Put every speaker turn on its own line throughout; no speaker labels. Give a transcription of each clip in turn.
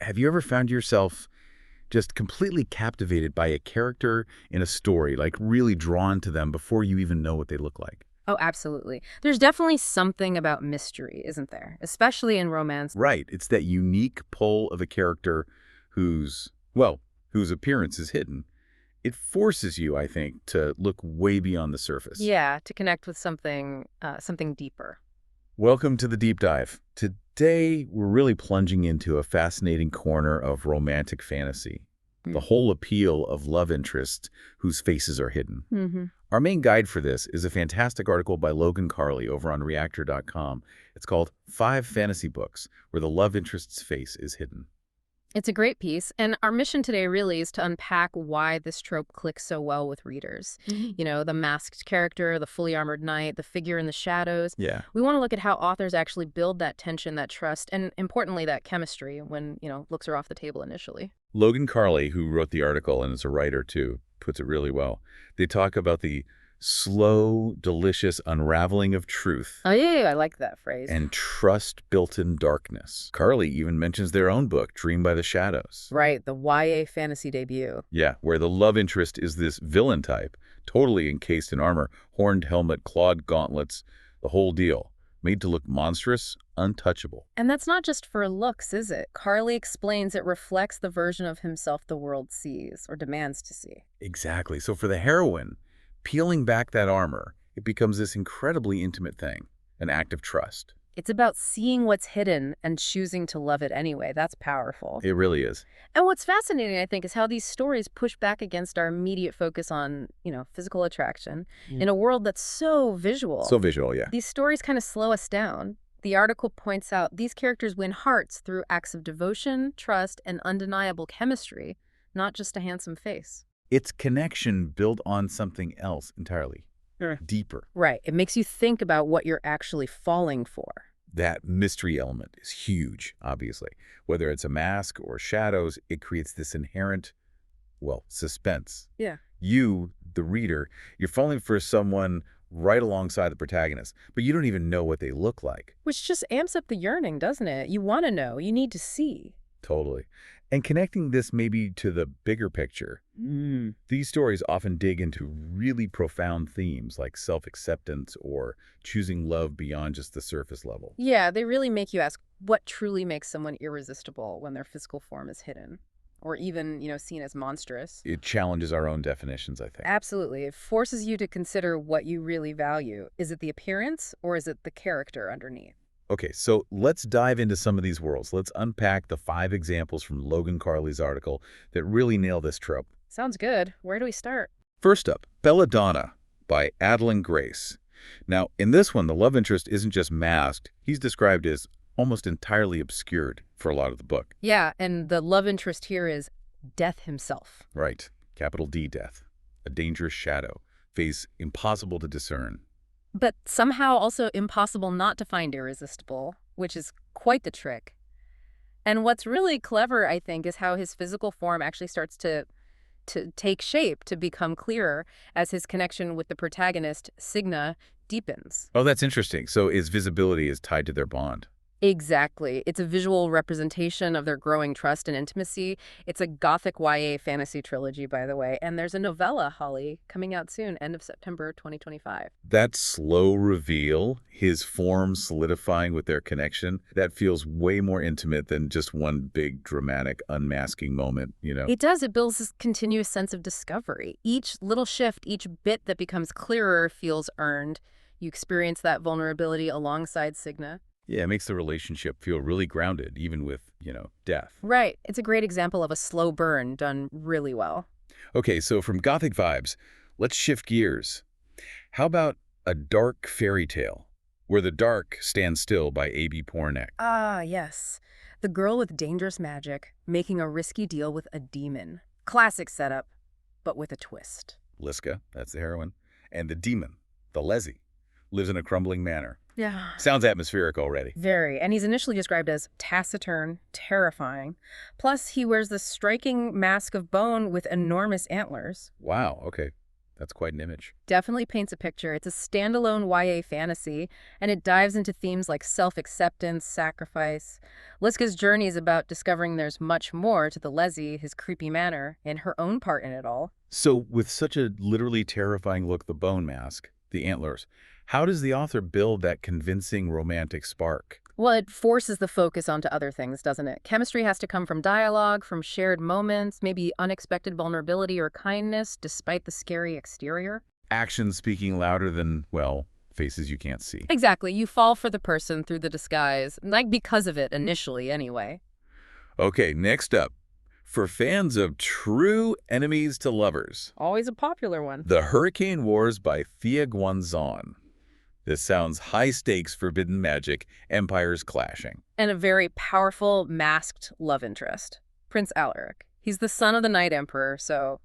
Have you ever found yourself just completely captivated by a character in a story, like really drawn to them before you even know what they look like?
Oh, absolutely. There's definitely something about mystery, isn't there? Especially in romance.
Right. It's that unique pull of a character whose, well, whose appearance is hidden. It forces you, I think, to look way beyond the surface.
Yeah, to connect with something deeper.
Welcome to the deep dive. Today, we're really plunging into a fascinating corner of romantic fantasy, the whole appeal of love interests whose faces are hidden.
Mm-hmm.
Our main guide for this is a fantastic article by Logan Karlie over on reactor.com. It's called 5 Fantasy Books Where the Love Interest's Face is Hidden.
It's a great piece, and our mission today really is to unpack why this trope clicks so well with readers. You know, the masked character, the fully armored knight, the figure in the shadows.
Yeah.
We want to look at how authors actually build that tension, that trust, and importantly, that chemistry when, looks are off the table initially.
Logan Karlie, who wrote the article and is a writer too, puts it really well. They talk about the slow, delicious unraveling of truth
Oh, yeah, I like that phrase.
and trust built in darkness. Karlie even mentions their own book, Dream by the Shadows.
Right, the YA fantasy debut.
Yeah, where the love interest is this villain type, totally encased in armor, horned helmet, clawed gauntlets, the whole deal, made to look monstrous, untouchable.
And that's not just for looks, is it? Carly explains it reflects the version of himself the world sees or demands to see.
Exactly. So for the heroine, peeling back that armor, it becomes this incredibly intimate thing, an act of trust.
It's about seeing what's hidden and choosing to love it anyway. That's powerful.
It really is.
And what's fascinating, I think, is how these stories push back against our immediate focus on, physical attraction in a world that's so visual.
So visual, yeah.
These stories kind of slow us down. The article points out these characters win hearts through acts of devotion, trust, and undeniable chemistry, not just a handsome face.
It's connection built on something else entirely.
Sure.
Deeper.
Right. It makes you think about what you're actually falling for.
That mystery element is huge, obviously. Whether it's a mask or shadows, it creates this inherent, well, suspense.
Yeah.
You, the reader, you're falling for someone right alongside the protagonist, but you don't even know what they look like.
Which just amps up the yearning, doesn't it? You want to know. You need to see.
Totally. And connecting this maybe to the bigger picture, these stories often dig into really profound themes like self-acceptance or choosing love beyond just the surface level.
Yeah, they really make you ask what truly makes someone irresistible when their physical form is hidden or even, seen as monstrous.
It challenges our own definitions, I think.
Absolutely. It forces you to consider what you really value. Is it the appearance or is it the character underneath?
Okay, so let's dive into some of these worlds. Let's unpack the 5 examples from Logan Karlie's article that really nail this trope.
Sounds good. Where do we start?
First up, Belladonna by Adalyn Grace. Now, in this one, the love interest isn't just masked. He's described as almost entirely obscured for a lot of the book.
Yeah, and the love interest here is Death himself.
Right. Capital D, death. A dangerous shadow. Face impossible to discern.
But somehow also impossible not to find irresistible, which is quite the trick. And what's really clever, I think, is how his physical form actually starts to take shape, to become clearer as his connection with the protagonist, Signa, deepens.
Oh, that's interesting. So his visibility is tied to their bond.
Exactly. It's a visual representation of their growing trust and intimacy. It's a gothic YA fantasy trilogy, by the way. And there's a novella, Holly, coming out soon, end of September 2025.
That slow reveal, his form solidifying with their connection, that feels way more intimate than just one big dramatic unmasking moment,
It does. It builds this continuous sense of discovery. Each little shift, each bit that becomes clearer feels earned. You experience that vulnerability alongside Signa.
Yeah, it makes the relationship feel really grounded, even with, death.
Right. It's a great example of a slow burn done really well.
Okay, so from gothic vibes, let's shift gears. How about a dark fairy tale, where the dark stands still by A.B. Poranek?
Ah, yes. The girl with dangerous magic making a risky deal with a demon. Classic setup, but with a twist.
Liska, that's the heroine, and the demon, the Lezzie, lives in a crumbling manor.
Yeah.
Sounds atmospheric already.
Very. And he's initially described as taciturn, terrifying. Plus, he wears this striking mask of bone with enormous antlers.
Wow, okay. That's quite an image.
Definitely paints a picture. It's a standalone YA fantasy, and it dives into themes like self-acceptance, sacrifice. Liska's journey is about discovering there's much more to the Leslie, his creepy manner, and her own part in it all.
So with such a literally terrifying look, the bone mask, the antlers, how does the author build that convincing romantic spark?
Well, it forces the focus onto other things, doesn't it? Chemistry has to come from dialogue, from shared moments, maybe unexpected vulnerability or kindness, despite the scary exterior.
Actions speaking louder than, well, faces you can't see.
Exactly. You fall for the person through the disguise, like because of it initially, anyway.
Okay, next up. For fans of true enemies to lovers,
Always a popular one.
The Hurricane Wars by Thea Guanzon. This sounds high-stakes forbidden magic, empires clashing.
And a very powerful, masked love interest. Prince Alaric. He's the son of the Night Emperor, so,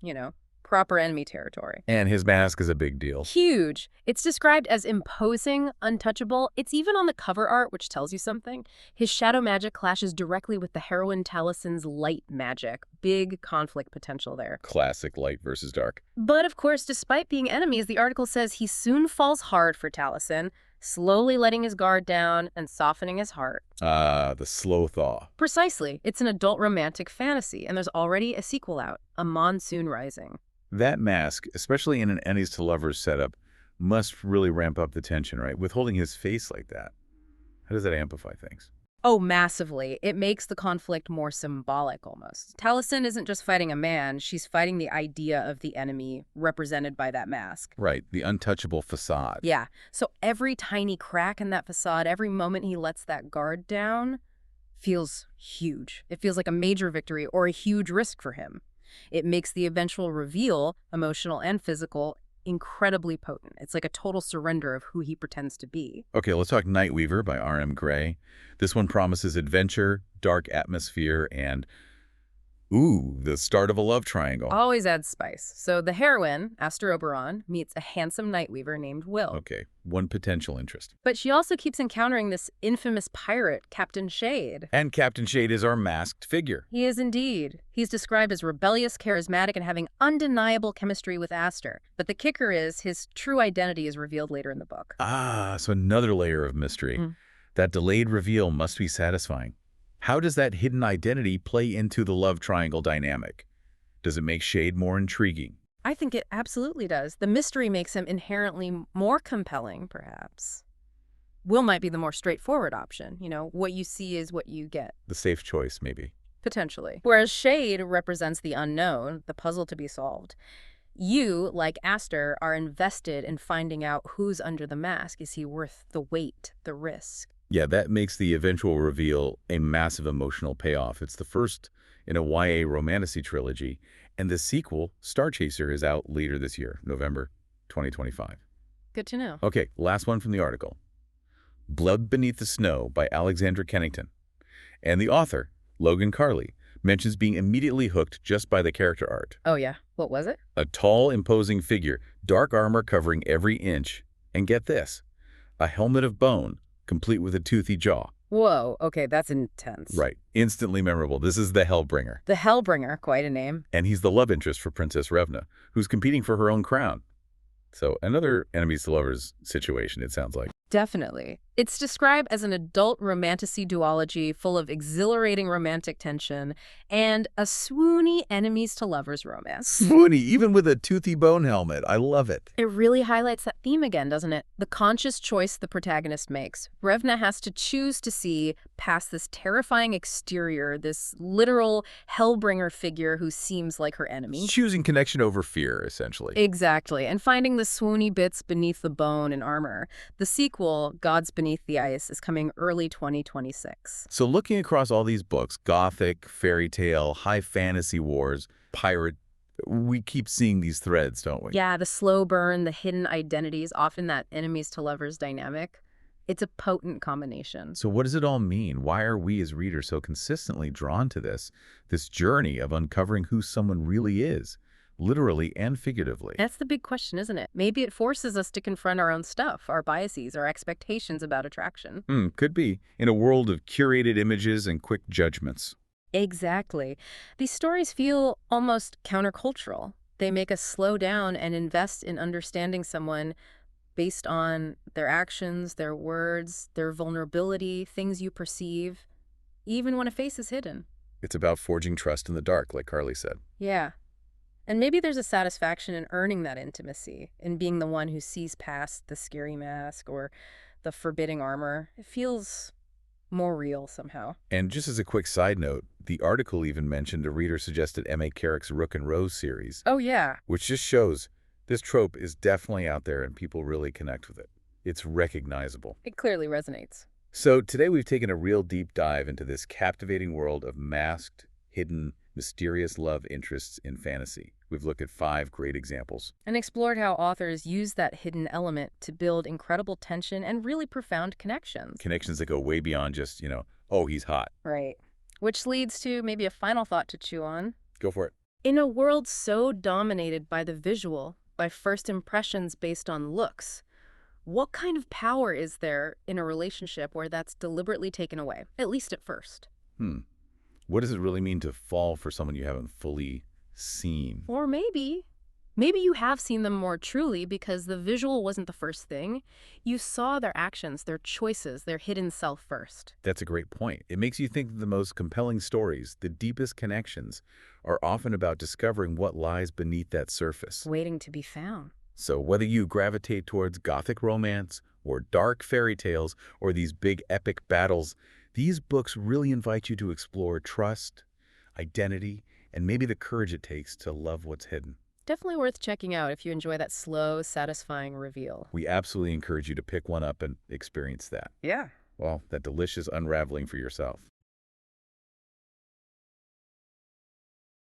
proper enemy territory.
And his mask is a big deal.
Huge. It's described as imposing, untouchable. It's even on the cover art, which tells you something. His shadow magic clashes directly with the heroine Talison's light magic. Big conflict potential there.
Classic light versus dark.
But of course, despite being enemies, the article says he soon falls hard for Taliesin, slowly letting his guard down and softening his heart.
Ah, the slow thaw.
Precisely. It's an adult romantic fantasy, and there's already a sequel out, A Monsoon Rising.
That mask, especially in an enemies to lovers setup, must really ramp up the tension, right? With holding his face like that. How does that amplify things?
Oh, massively. It makes the conflict more symbolic, almost. Taliesin isn't just fighting a man, she's fighting the idea of the enemy represented by that mask.
Right, the untouchable facade.
Yeah, so every tiny crack in that facade, every moment he lets that guard down, feels huge. It feels like a major victory or a huge risk for him. It makes the eventual reveal, emotional and physical, incredibly potent. It's like a total surrender of who he pretends to be.
Okay, let's talk Nightweaver by R.M. Gray. This one promises adventure, dark atmosphere, and, the start of a love triangle.
Always adds spice. So the heroine, Aster Oberon, meets a handsome Nightweaver named Will.
Okay, one potential interest.
But she also keeps encountering this infamous pirate, Captain Shade.
And Captain Shade is our masked figure.
He is indeed. He's described as rebellious, charismatic, and having undeniable chemistry with Aster. But the kicker is his true identity is revealed later in the book.
Ah, so another layer of mystery. That delayed reveal must be satisfying. How does that hidden identity play into the love triangle dynamic? Does it make Shade more intriguing?
I think it absolutely does. The mystery makes him inherently more compelling, perhaps. Will might be the more straightforward option. What you see is what you get.
The safe choice, maybe.
Potentially. Whereas Shade represents the unknown, the puzzle to be solved. You, like Aster, are invested in finding out who's under the mask. Is he worth the wait, the risk?
Yeah, that makes the eventual reveal a massive emotional payoff. It's the first in a YA romantasy trilogy, and the sequel, Star Chaser, is out later this year, November 2025.
Good to know.
Okay, last one from the article. Blood Beneath the Snow by Alexandra Kennington. And the author, Logan Karlie, mentions being immediately hooked just by the character art.
Oh, yeah. What was it?
A tall, imposing figure, dark armor covering every inch. And get this, a helmet of bone, complete with a toothy jaw.
Whoa, okay, that's intense.
Right. Instantly memorable. This is the Hellbringer.
The Hellbringer, quite a name.
And he's the love interest for Princess Revna, who's competing for her own crown. So another enemies to lovers situation, it sounds like.
Definitely. It's described as an adult romantasy duology full of exhilarating romantic tension and a swoony enemies to lovers romance.
Swoony, even with a toothy bone helmet. I love it.
It really highlights that theme again, doesn't it? The conscious choice the protagonist makes. Revna has to choose to see past this terrifying exterior, this literal Hellbringer figure who seems like her enemy.
Choosing connection over fear, essentially.
Exactly, and finding the swoony bits beneath the bone and armor. The sequel, Gods Beneath the Ice, is coming early 2026.
So looking across all these books, gothic, fairy tale, high fantasy wars, pirate, we keep seeing these threads, don't we?
Yeah, the slow burn, the hidden identities, often that enemies to lovers dynamic. It's a potent combination.
So what does it all mean? Why are we as readers so consistently drawn to this journey of uncovering who someone really is? Literally and figuratively.
That's the big question, isn't it? Maybe it forces us to confront our own stuff, our biases, our expectations about attraction.
Could be. In a world of curated images and quick judgments.
Exactly. These stories feel almost countercultural. They make us slow down and invest in understanding someone based on their actions, their words, their vulnerability, things you perceive, even when a face is hidden.
It's about forging trust in the dark, like Karlie said.
Yeah. And maybe there's a satisfaction in earning that intimacy, in being the one who sees past the scary mask or the forbidding armor. It feels more real somehow.
And just as a quick side note, the article even mentioned a reader suggested M.A. Carrick's Rook and Rose series.
Oh, yeah.
Which just shows this trope is definitely out there and people really connect with it. It's recognizable.
It clearly resonates.
So today we've taken a real deep dive into this captivating world of masked, hidden, mysterious love interests in fantasy. We've looked at 5 great examples.
And explored how authors use that hidden element to build incredible tension and really profound connections.
Connections that go way beyond just, oh, he's hot.
Right. Which leads to maybe a final thought to chew on.
Go for it.
In a world so dominated by the visual, by first impressions based on looks, what kind of power is there in a relationship where that's deliberately taken away, at least at first?
What does it really mean to fall for someone you haven't fully seen?
Or maybe you have seen them more truly because the visual wasn't the first thing. You saw their actions, their choices, their hidden self first.
That's a great point. It makes you think that the most compelling stories, the deepest connections, are often about discovering what lies beneath that surface.
Waiting to be found.
So whether you gravitate towards gothic romance or dark fairy tales or these big epic battles, these books really invite you to explore trust, identity, and maybe the courage it takes to love what's hidden.
Definitely worth checking out if you enjoy that slow, satisfying reveal.
We absolutely encourage you to pick one up and experience that.
Yeah.
Well, that delicious unraveling for yourself.